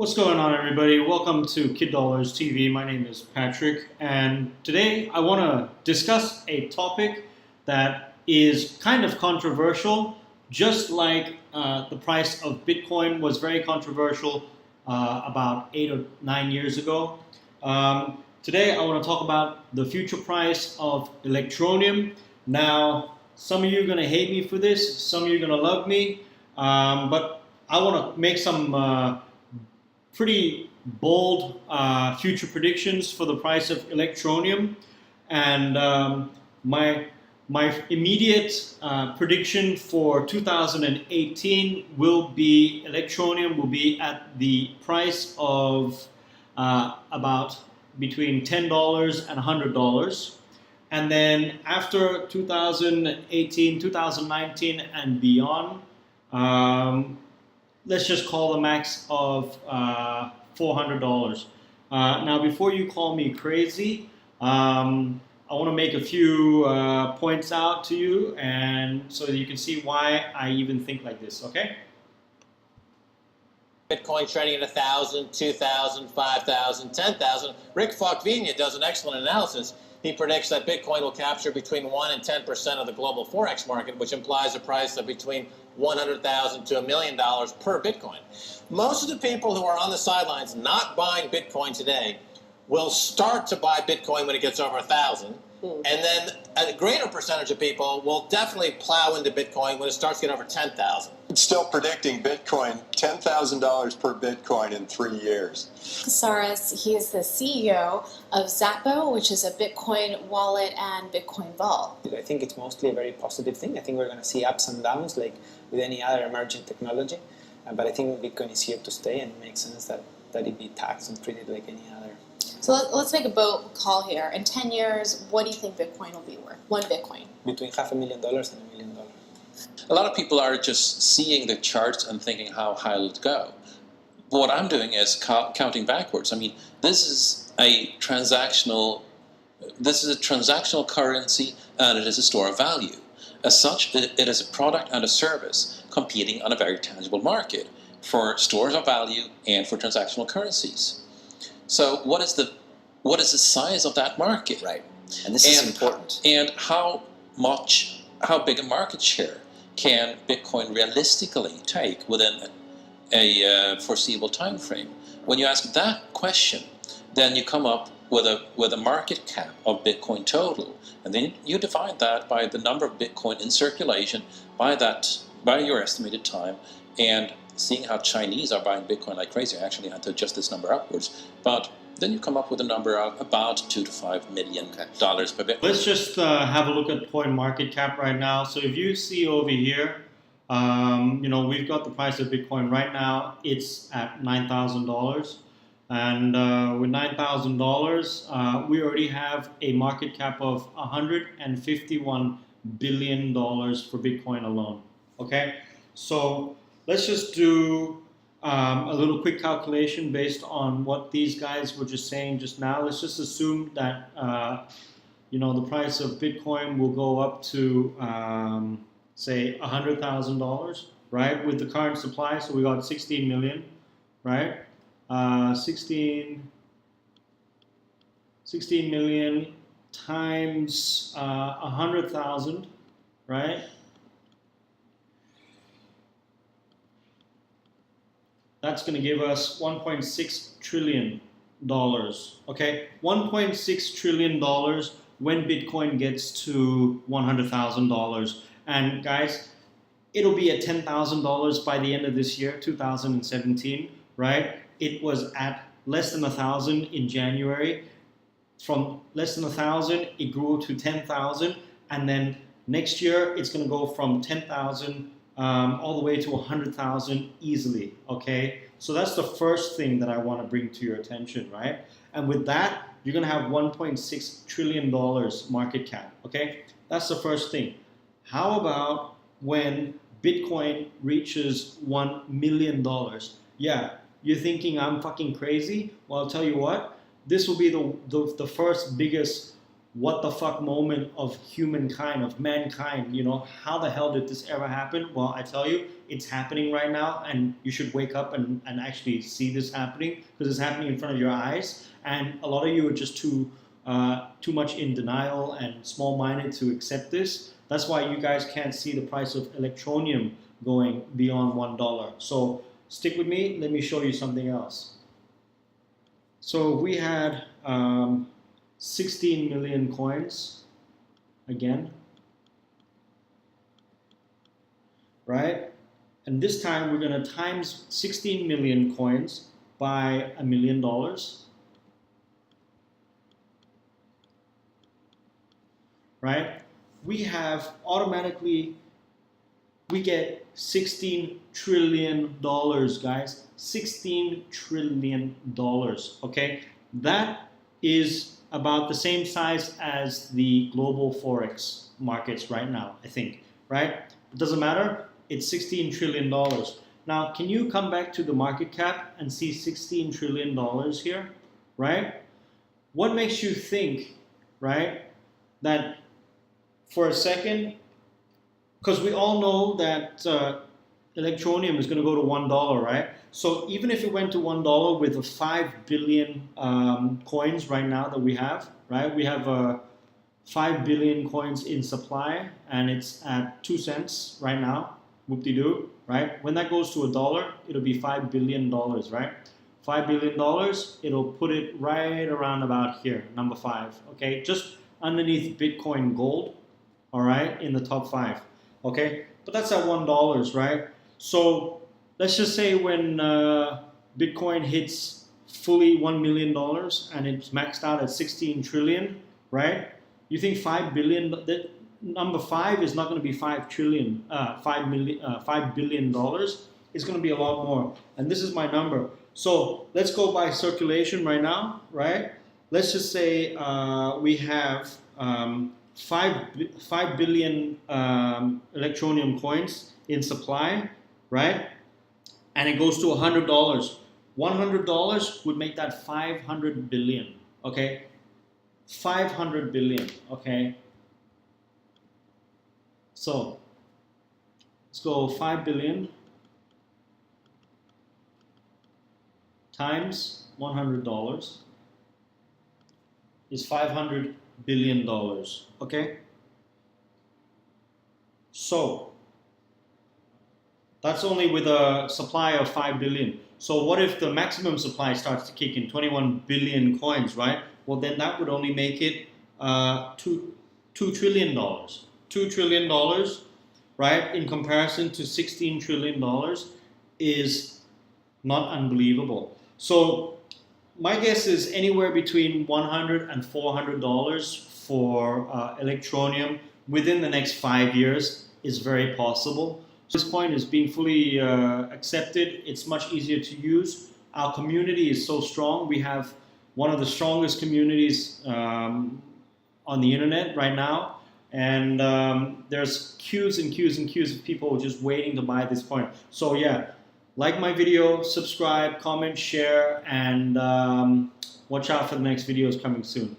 What's going on, everybody? Welcome to Kid Dollars TV. My name is Patrick, and today I want to discuss a topic that is kind of controversial, just like the price of Bitcoin was very controversial about 8 or 9 years ago. Today I want to talk about the future price of Electroneum. Now, some of you are going to hate me for this, some of you are going to love me, but I want to make some pretty bold future predictions for the price of Electroneum, and my immediate prediction for 2018 will be Electroneum will be at the price of about between $10 and $100, and then after 2018, 2019, and beyond. Let's just call the max of $400. Now, before you call me crazy, I want to make a few points out to you, and so that you can see why I even think like this. Okay? Bitcoin trading at 1,000, 2,000, 5,000, 10,000. Rick Falkvinia does an excellent analysis. He predicts that Bitcoin will capture between 1 and 10% of the global Forex market, which implies a price of between $100,000 to $1 million per Bitcoin. Most of the people who are on the sidelines not buying Bitcoin today will start to buy Bitcoin when it gets over 1,000. And then a greater percentage of people will definitely plow into Bitcoin when it starts to get over 10,000. I'm still predicting Bitcoin, $10,000 per Bitcoin in 3 years. Casares, he is the CEO of Zappo, which is a Bitcoin wallet and Bitcoin vault. I think it's mostly a very positive thing. I think we're going to see ups and downs like with any other emerging technology. But I think Bitcoin is here to stay, and it makes sense that it be taxed and treated like any other. So let's make a bold call here. In 10 years, what do you think Bitcoin will be worth? One Bitcoin? Between $500,000 and $1 million. A lot of people are just seeing the charts and thinking how high will it go. What I'm doing is counting backwards. I mean, this is a transactional currency, and it is a store of value. As such, it is a product and a service competing on a very tangible market for stores of value and for transactional currencies. So what is the size of that market? Right, and this is important. And how big a market share can Bitcoin realistically take within a foreseeable time frame? When you ask that question, then you come up with a market cap of Bitcoin total, and then you divide that by the number of Bitcoin in circulation by your estimated time, and seeing how Chinese are buying Bitcoin like crazy. I actually had to adjust this number upwards, but then you come up with a number of about $2 to $5 million per Bitcoin. Let's just have a look at coin market cap right now. So if you see over here, we've got the price of Bitcoin right now. It's at $9,000, and with $9,000, we already have a market cap of $151 billion for Bitcoin alone. Okay, so let's just do a little quick calculation based on what these guys were just saying just now. Let's just assume that the price of Bitcoin will go up to say $100,000, right? With the current supply, so we got 16 million, right? 16 million times 100,000, right? That's going to give us $1.6 trillion, okay? $1.6 trillion when Bitcoin gets to $100,000. And guys, it'll be at $10,000 by the end of this year, 2017, right? It was at less than 1,000 in January. From less than 1,000, it grew to 10,000. And then next year, it's going to go from 10,000 all the way to 100,000 easily, okay? So that's the first thing that I want to bring to your attention, right? And with that, you're going to have $1.6 trillion market cap, okay? That's the first thing. How about when Bitcoin reaches $1 million? Yeah, you're thinking I'm fucking crazy? Well, I'll tell you what, this will be the first biggest what the fuck moment of humankind, of mankind, you know, how the hell did this ever happen? Well, I tell you, it's happening right now, and you should wake up and actually see this happening, because it's happening in front of your eyes, and a lot of you are just too much in denial and small-minded to accept this. That's why you guys can't see the price of Electroneum going beyond $1. So stick with me, let me show you something else. So we had 16 million coins again, right? And this time we're going to times 16 million coins by $1 million. Right? We have automatically, we get $16 trillion, guys. $16 trillion, okay? That is about the same size as the global Forex markets right now, I think, right? It doesn't matter, it's $16 trillion. Now, can you come back to the market cap and see $16 trillion here, right? What makes you think, right, that for a second, because we all know that Electroneum is going to go to $1, right? So even if it went to $1 with the 5 billion coins right now that we have, right? We have 5 billion coins in supply, and it's at 2 cents right now. Whoop-de-doo, right? When that goes to $1, it'll be $5 billion, right? $5 billion, it'll put it right around about here, number 5, okay? Just underneath Bitcoin Gold, all right, in the top 5, okay? But that's at $1, right? So let's just say when Bitcoin hits fully $1 million and it's maxed out at 16 trillion, right? You think 5 billion, that number 5 is not going to be 5 trillion, $5 billion. It's going to be a lot more. And this is my number. So let's go by circulation right now, right? Let's just say we have 5 billion Electroneum coins in supply, right? And it goes to $100. $100 would make that 500 billion, okay? 500 billion, okay? So let's go 5 billion times $100 is $500 billion, okay? So that's only with a supply of 5 billion. So what if the maximum supply starts to kick in, 21 billion coins, right? Well, then that would only make it $2 trillion. $2 trillion, right, in comparison to $16 trillion is not unbelievable. So my guess is anywhere between $100 and $400 for Electroneum within the next 5 years is very possible. This coin is being fully accepted. It's much easier to use. Our community is so strong. We have one of the strongest communities on the internet right now. And there's queues and queues and queues of people just waiting to buy this coin. So yeah, like my video, subscribe, comment, share, and watch out for the next videos coming soon.